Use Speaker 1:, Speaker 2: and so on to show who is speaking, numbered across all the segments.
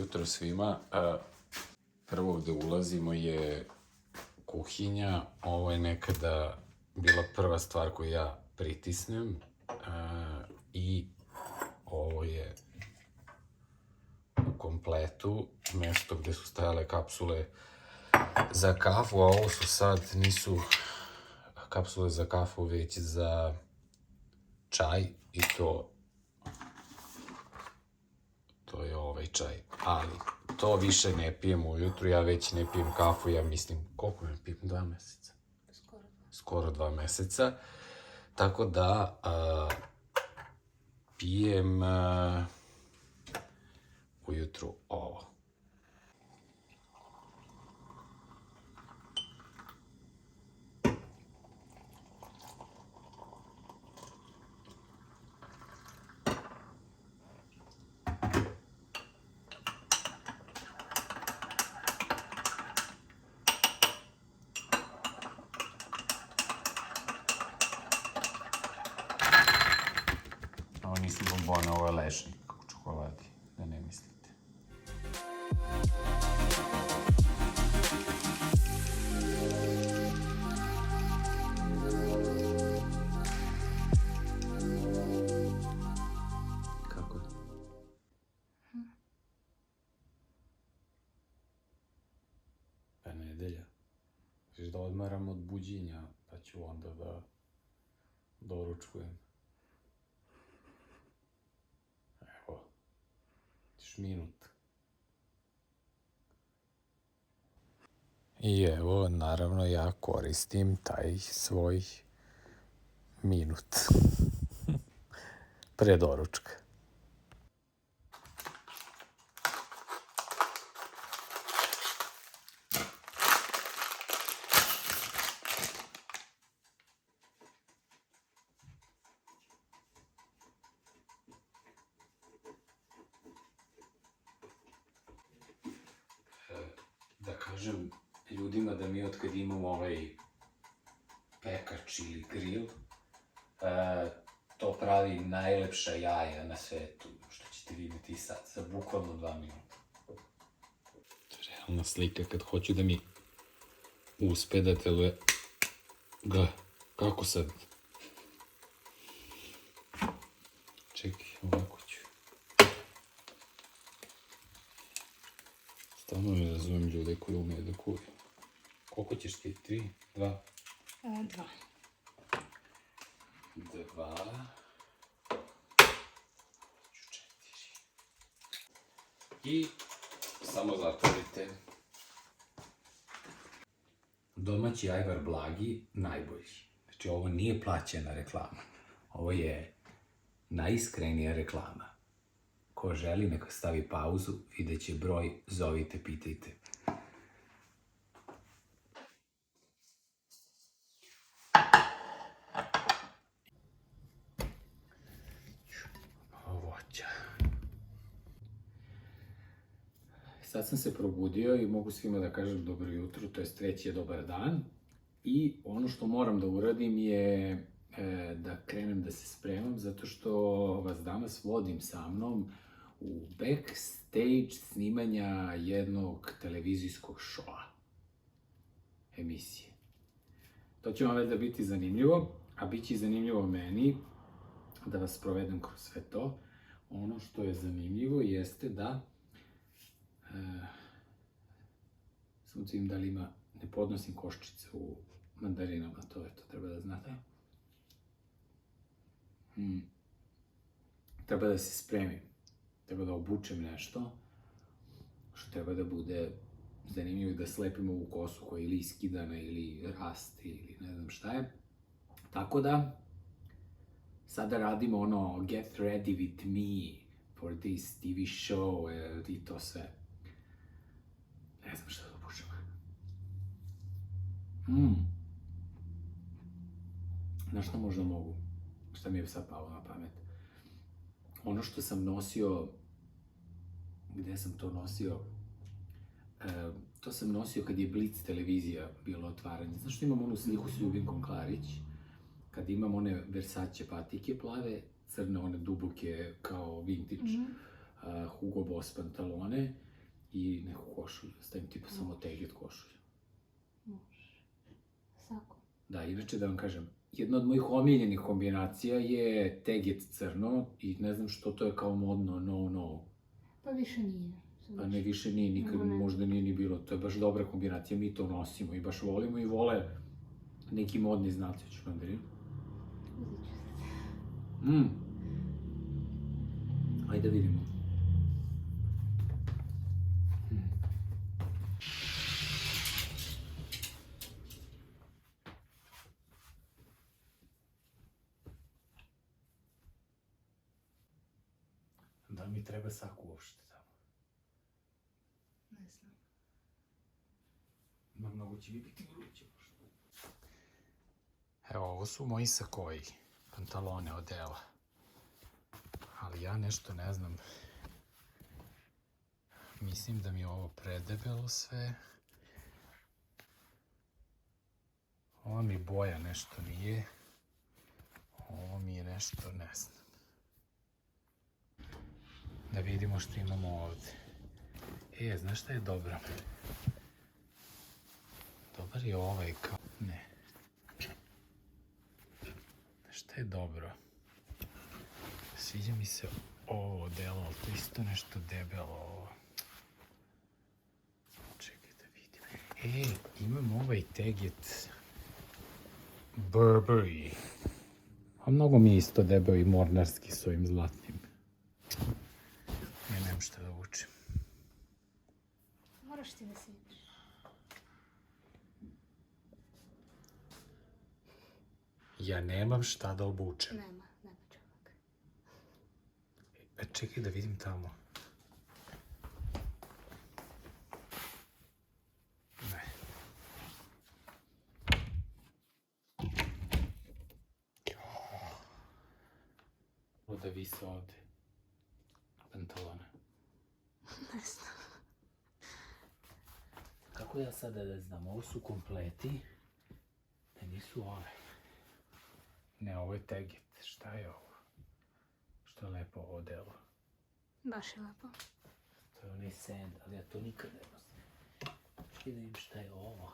Speaker 1: jutro svima. Prvo gde ulazimo je kuhinja. Ovo je nekada bila prva stvar koju ja pritisnem. I ovo je u kompletu mesto gde su stajale kapsule za kafu, a ovo su sad, nisu kapsule za kafu, već za čaj i to je ovaj čaj, ali to više ne pijem ujutru, ja već ne pijem kafu, ja mislim, koliko ne pijem, 2 meseca? Skoro 2 meseca, tako da pijem ujutru ovo. Ovo nisu bombone, ovo je lešnik u čokoladi, da ne mislite. Kako je? Pa nedelja. Žeš da odmaram od buđenja, pa ću onda da doručkujem. Minut. I evo, naravno, ja koristim taj svoj minut pre doručka. Da kažem ljudima da mi otkad imamo ovaj pekač ili grill, to pravi najlepša jaja na svetu, što ćete vidjeti sad, za bukvalno 2 minuta. To je realna slika kad hoću da mi uspe da teluje. Ga, kako sad? Čekaj, ovako ću. Stvarno ne razumijem ljude koji umeju da kuju. Koliko ćeš ti? 3? 2?
Speaker 2: 2.
Speaker 1: 2. 4. I samo zatvorite. Domaći ajvar blagi, najbolji. Znači ovo nije plaćena reklama. Ovo je najiskrenija reklama. Ko želi, neka stavi pauzu, vidjet će broj, zovite, pitajte. Voća. Sad sam se probudio i mogu svima da kažem dobro jutro, to jest već je dobar dan. I ono što moram da uradim je da krenem da se spremam, zato što vas danas vodim sa mnom u backstage snimanja jednog televizijskog šoa, emisije. To će vam valjda biti zanimljivo, a bit će zanimljivo meni da vas provedem kroz sve to. Ono što je zanimljivo jeste da sunce da li ima, ne podnosim koščice u mandarinama, to treba da znate. Treba da se spremim. Treba da obučem nešto što treba da bude zanimljivo i da slepim ovu kosu koja je ili iskidana ili rasti ili ne znam šta je. Tako da, sada radimo ono get ready with me for this TV show i to sve. Ne znam šta da obučem. Znaš šta možda mogu? Šta mi je sad palo na pamet? Ono što sam nosio, gde sam to nosio? To sam nosio kad je Blitz televizija bilo otvaranje. Znaš što imam onu sliku s Ljubinkom Klarić? Kad imam one Versace patike plave, crne, one duboke kao vintage Hugo Boss pantalone i neku košulju, stavim tipa samo teget košulju.
Speaker 2: Može. Sako.
Speaker 1: Da, inače da vam kažem, jedna od mojih omiljenih kombinacija je teget crno i ne znam što to je kao modno, no.
Speaker 2: Pa više nije.
Speaker 1: Pa ne, više nije, nikad možda nije ni bilo. To je baš dobra kombinacija, mi to nosimo i baš volimo i vole neki modni znaci, ću vam da vidim.
Speaker 2: Uzet ću se.
Speaker 1: Ajde da vidimo. Da li mi treba saku uopšte tamo?
Speaker 2: Ne znam.
Speaker 1: Mnogo će mi biti vruće možda. Evo, ovo su moji sakoji, pantalone od Dela. Ali ja nešto ne znam. Mislim da mi je ovo predebelo sve. Ova mi boja nešto nije. Ovo mi je nešto, ne znam. Da vidimo što imamo ovde. Znaš šta je dobro? Dobar je ovaj kao... Ne. Znaš šta je dobro? Sviđa mi se ovo delo, ali to isto nešto debelo ovo. Čekaj da vidim. Imam ovaj teget Burberry. A mnogo mi je isto debeo i mornarski s ovim zlatnim. Ja nemam šta da vučem.
Speaker 2: Moraš ti da se vidiš.
Speaker 1: Ja nemam šta da obučem.
Speaker 2: Nema čovjek.
Speaker 1: Čekaj da vidim tamo. Ne. Ovo da vise ovde. Pantalone.
Speaker 2: Ne znam.
Speaker 1: Kako ja sada da znam? Ovo su kompleti. Da nisu ove. Ne, ovo je teget. Šta je ovo? Što je lepo ovo delo.
Speaker 2: Baš je lepo.
Speaker 1: To je onaj sand, ali ja to nikad ne nosim. Čekaj da vidim šta je ovo.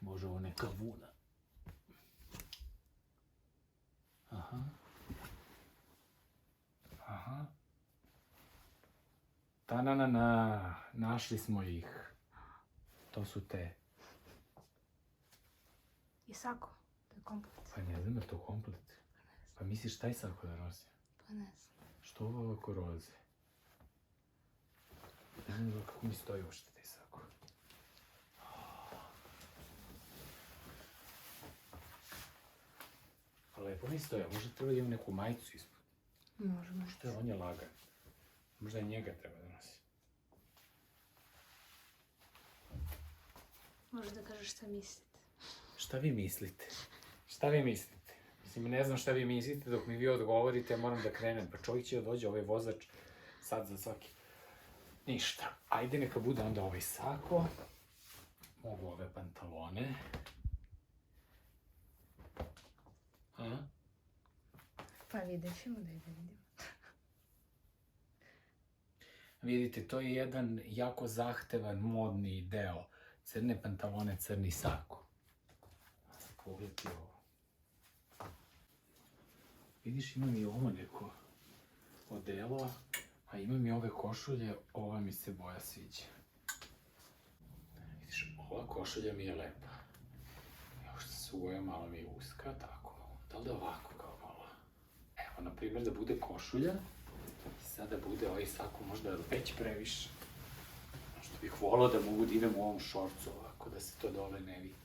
Speaker 1: Može ovo neka vuna. Aha. Ta-na-na-na. Našli smo ih. To su te.
Speaker 2: I sako. To je komplet.
Speaker 1: Pa ne znam, je to komplet? Pa misliš taj sako da nosim?
Speaker 2: Pa ne znam.
Speaker 1: Što ovo ovako roze? Ne znam kako mi stoji uopšte taj sako. Pa lepo mi stoji, možda treba da imam neku majicu ispod.
Speaker 2: Može.
Speaker 1: Što je, on je lagan. Možda i njega treba da nosim.
Speaker 2: Može da kažeš šta mislite.
Speaker 1: Šta vi mislite? Šta vi mislite? Mislim, ne znam šta vi mislite, dok mi vi odgovorite, ja moram da krenem. Pa čovjek će da dođe, ovaj vozač, sad za svaki. Ništa. Ajde, neka bude onda ovaj sako. Mogu ove pantalone.
Speaker 2: Pa vidjet ćemo da vidimo.
Speaker 1: Vidite, to je jedan jako zahtevan modni deo. Crne pantalone, crni sako. Pogledaj ovo. Vidiš, imam i ovo neko odelo, a imam i ove košulje, ova mi se boja sviđa. Vidiš, ova košulja mi je lepa. Evo što se uvoja, malo mi je uska, tako. Da li da ovako kao malo? Evo, na primjer, da bude košulja, i sad da bude ovaj sako možda već previše. Što bih volao da mogu da idem u ovom šorcu ovako, da se to dole ne vidi.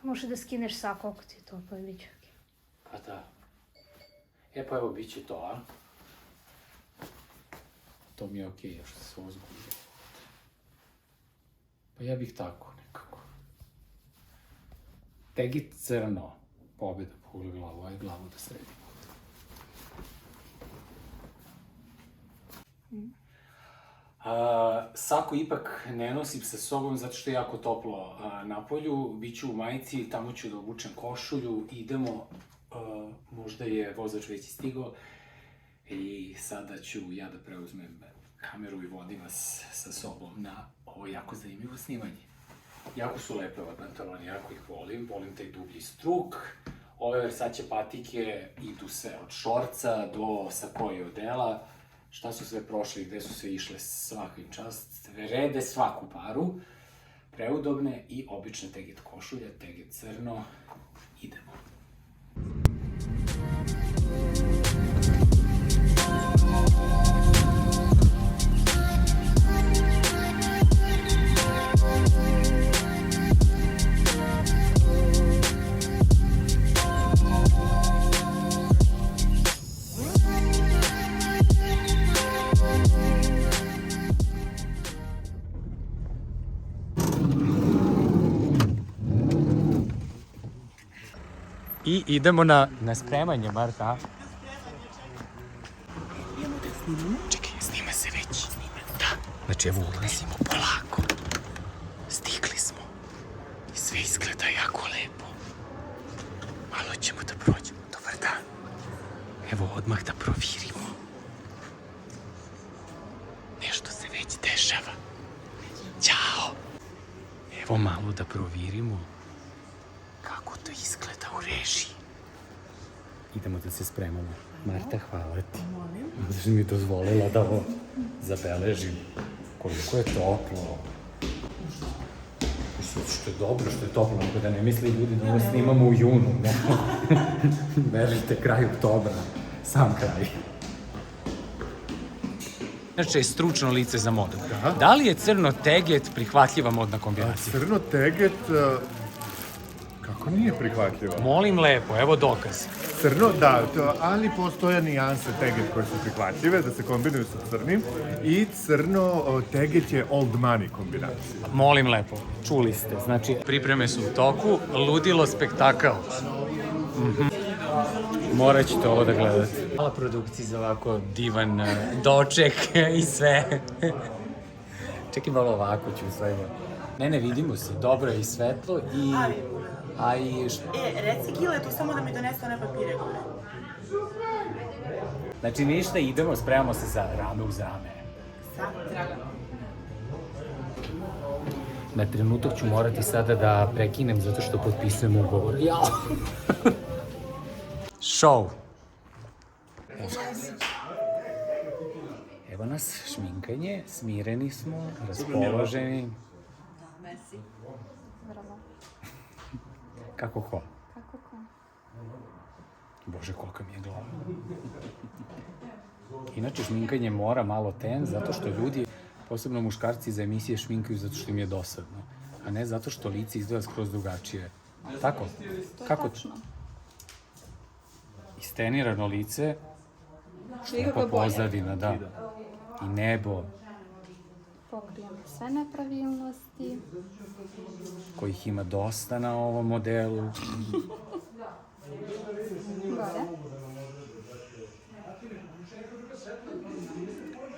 Speaker 2: Pa može da skineš sako ako ti je to, pa je bit će okej.
Speaker 1: Pa da. Pa evo, bit će to, a? To mi je okej, još se ovo zgužio. Pa ja bih tako nekako. Tegit crno. Pobjeda, pogledaj glavu, aj glavu da sredimo. Sako ipak ne nosim sa sobom zato što je jako toplo na polju. Biću u majici, tamo ću da obučem košulju. Idemo, možda je vozač već stigao. I sada ću ja da preuzmem kameru i vodim vas sa sobom na ovo jako zanimljivo snimanje. Jako su lepe ove pantalone, jako ih volim, volim taj dublji struk. Ove Versace patike idu sve od šorca do sakoje odela. Šta su sve prošle i gde su sve išle, svaka im čast. Vrede svaku paru. Preudobne i obične teget košulja, teget crno. Idemo. I idemo na spremanje, Marta. Čekaj, snima se već. Da. Znači, evo ulazimo polako. Stigli smo. I sve izgleda jako lepo. Malo ćemo da prođemo. Dobar dan. Evo, odmah da provirimo. Nešto se već dešava. Ćao. Evo malo da provirimo. Kako to izgleda u režiji. Idemo da se spremamo. Marta, hvala ti.
Speaker 3: Molim.
Speaker 1: Da si mi dozvolila da ovo zabeležim. Koliko je toplo. Što je dobro, što je toplo, nego da ne misli ljudi da ovo snimamo u junu. Vežite kraj oktobra. Sam kraj. Inače je stručno lice za modu. Da li je crno teget prihvatljiva modna kombinacija?
Speaker 3: Crno teget, kako nije prihvatljivo?
Speaker 1: Molim lepo, evo dokaz.
Speaker 3: Crno, da, ali postoje nijanse teget koje su prihvatljive, da se kombinuju sa crnim. I crno teget je old money kombinacija.
Speaker 1: Molim lepo, čuli ste. Znači, pripreme su u toku, ludilo spektakl. Morat ćete ovo da gledate. Hvala produkciji za ovako divan doček i sve. Čekaj malo ovako ću sve. Ne, vidimo se. Dobro je i svetlo i...
Speaker 4: reci Giletu samo da mi donese one papire gore.
Speaker 1: Znači ništa, idemo, spremamo se za rame uz rame. Na trenutak ću morati sada da prekinem zato što potpisujem ugovor. Jao! Show! Evo nas, šminkanje, smireni smo, raspoloženi.
Speaker 2: Bravo.
Speaker 1: Kako ko?
Speaker 2: Kako ko?
Speaker 1: Bože, kolika mi je glava. Inače, šminkanje mora malo ten, zato što ljudi, posebno muškarci za emisije šminkaju zato što im je dosadno, a ne zato što lice izgleda skroz drugačije. Tako? Kako?
Speaker 5: Tačno.
Speaker 1: Istenirano lice,
Speaker 5: Nikako
Speaker 1: pa
Speaker 5: bolje.
Speaker 1: pozadina, da. I nebo,
Speaker 5: Pokrijemo sve nepravilnosti.
Speaker 1: kojih ima dosta na ovom modelu.
Speaker 5: Gore.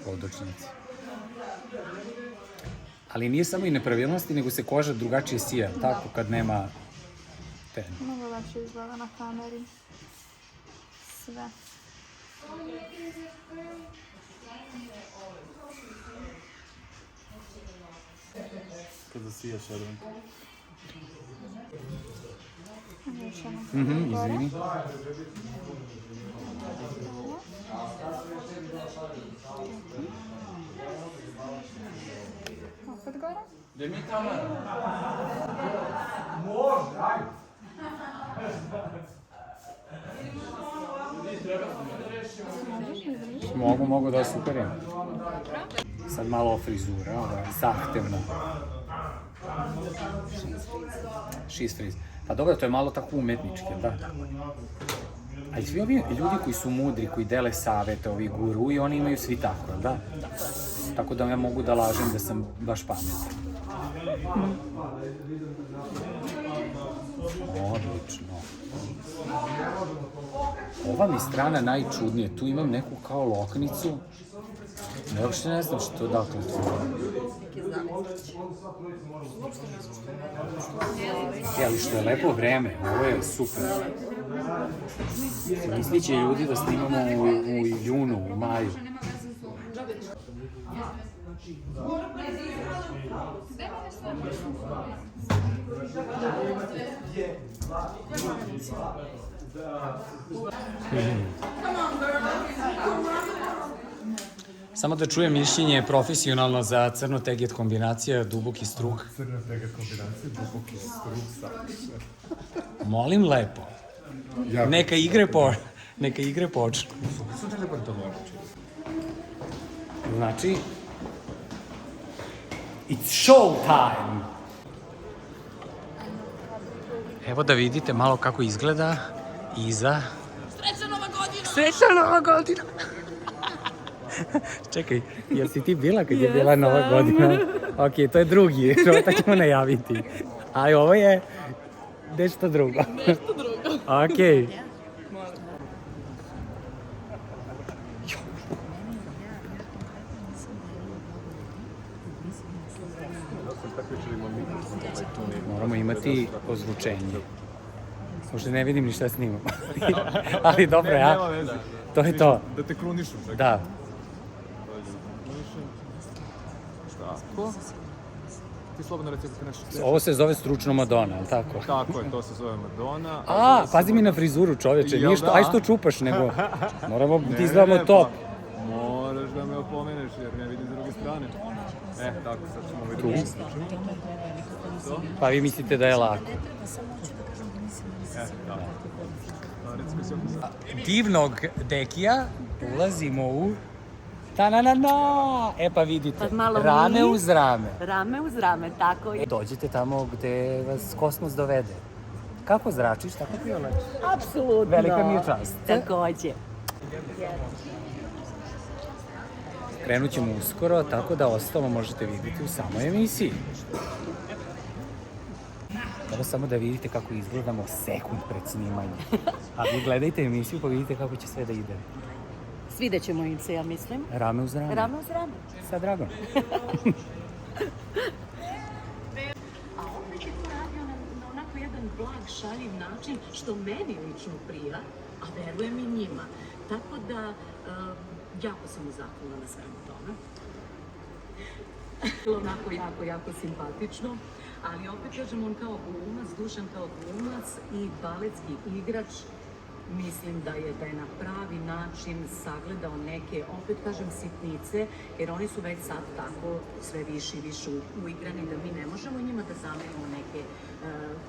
Speaker 1: Podočnici. Ali nije samo i nepravilnosti, nego se koža drugačije sija, tako, kad nema ten.
Speaker 5: Mnogo lepše izgleda na kameri. Sve.
Speaker 3: Kada sijaš, Ervan.
Speaker 5: Još jednom gore.
Speaker 1: Izvini.
Speaker 5: Opet gore.
Speaker 1: Gde mi kamera?
Speaker 5: Možeš mi izbriš?
Speaker 1: Mogu da osuperim. Sad malo frizura, ova je zahtevna. She's freeze. Pa dobro, to je malo tako umetnički, da? A i svi ovi ljudi koji su mudri, koji dele savete, ovi guru, i oni imaju svi tako, da? Tako da ja mogu da lažem da sam baš pametan. Odlično. Ova mi strana najčudnije, tu imam neku kao loknicu. Ne, uopšte ne znam što, dakle to. Ali što je lepo vreme, ovo je super. Mislit će ljudi da snimamo u junu, u maju. Samo da čujem mišljenje profesionalno za crno teget kombinacija, duboki strug.
Speaker 3: Crna teget kombinacija, duboki strug saksa.
Speaker 1: Molim lepo. Neka igre počnu.
Speaker 3: Su teleportovarače.
Speaker 1: Znači, it's show time! Evo da vidite malo kako izgleda iza. Srećna Nova godina! Srećna Nova godina! Čekaj, jel si ti bila kad je bila Nova godina? Ok, to je drugi, to ćemo najaviti. Ali ovo je nešto drugo. Nešto drugo. Ok. Moramo imati ozvučenje. Možda ne vidim ni šta snimam. Ali dobro, ja. To je to.
Speaker 3: Da te krunišu.
Speaker 1: Da.
Speaker 3: Tako. Ti slobodno reci kako nešto.
Speaker 1: Ovo se zove stručno Madonna, ali tako?
Speaker 3: Tako je, to se zove Madonna.
Speaker 1: A, pazi mi na frizuru, čoveče. Nije što, aj što čupaš, nego moramo da izgledamo top.
Speaker 3: Moraš da me opomeneš jer ne vidim s druge strane. Tako, sad ćemo vidjeti.
Speaker 1: Pa vi mislite da je lako. Divnog dekija ulazimo u ta-na-na-na! E pa vidite, rame uz rame.
Speaker 6: Rame uz rame, tako je.
Speaker 1: Dođete tamo gde vas kosmos dovede. Kako zračiš, tako ti je lepo.
Speaker 6: Apsolutno.
Speaker 1: Velika mi je čast.
Speaker 6: Takođe.
Speaker 1: Krenut ćemo uskoro, tako da ostalo možete vidjeti u samoj emisiji. Evo samo da vidite kako izgledamo sekund pred snimanjem. A vi gledajte emisiju pa vidite kako će sve da ide.
Speaker 6: Svidećemo im se, ja mislim.
Speaker 1: Rame uz rame.
Speaker 6: Rame uz rame.
Speaker 1: Sa Dragom.
Speaker 7: A opet je to radio na onako jedan blag, šaljiv način, što meni lično prija, a verujem i njima. Tako da, jako sam mu zahvalna na svemu tome. Onako jako simpatično, ali opet kažem, on kao glumac, Dušan kao glumac i baletski igrač, mislim da je na pravi način sagledao neke, opet kažem, sitnice, jer oni su već sad tako sve više i više uigrani da mi ne možemo njima da zamerimo neke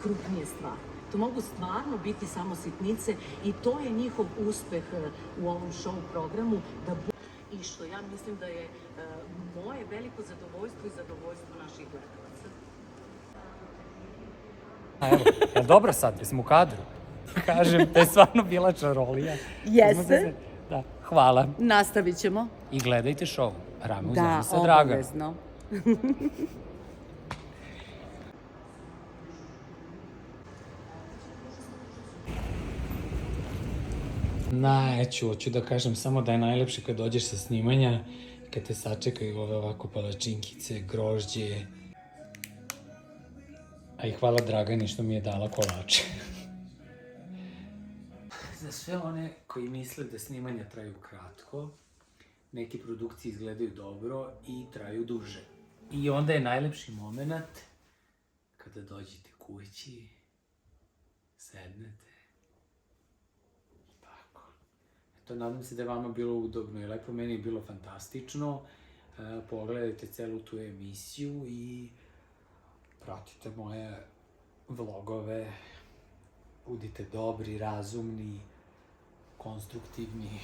Speaker 7: krupnije stvari. To mogu stvarno biti samo sitnice i to je njihov uspeh u ovom show programu, i što ja mislim da je moje veliko zadovoljstvo i zadovoljstvo naših gledalaca.
Speaker 1: Evo, je dobro sad, jesmo u kadru? Kažem, to je stvarno bila čarolija.
Speaker 6: Jeste.
Speaker 1: Da, hvala.
Speaker 6: Nastavit ćemo.
Speaker 1: I gledajte show Rame uz
Speaker 6: Da,
Speaker 1: rame sa Dragom.
Speaker 6: obavezno.
Speaker 1: Hoću da kažem samo da je najlepše kad dođeš sa snimanja, kad te sačekaju ove ovako palačinkice, grožđe. A i hvala Dragani što mi je dala kolače. Za sve one koji misle da snimanja traju kratko, neke produkcije izgledaju dobro i traju duže. I onda je najlepši moment kada dođete kući, sednete. Tako. Eto, nadam se da je vama bilo udobno i lepo, meni je bilo fantastično. Pogledajte celu tu emisiju i pratite moje vlogove. Budite dobri, razumni, konstruktivni.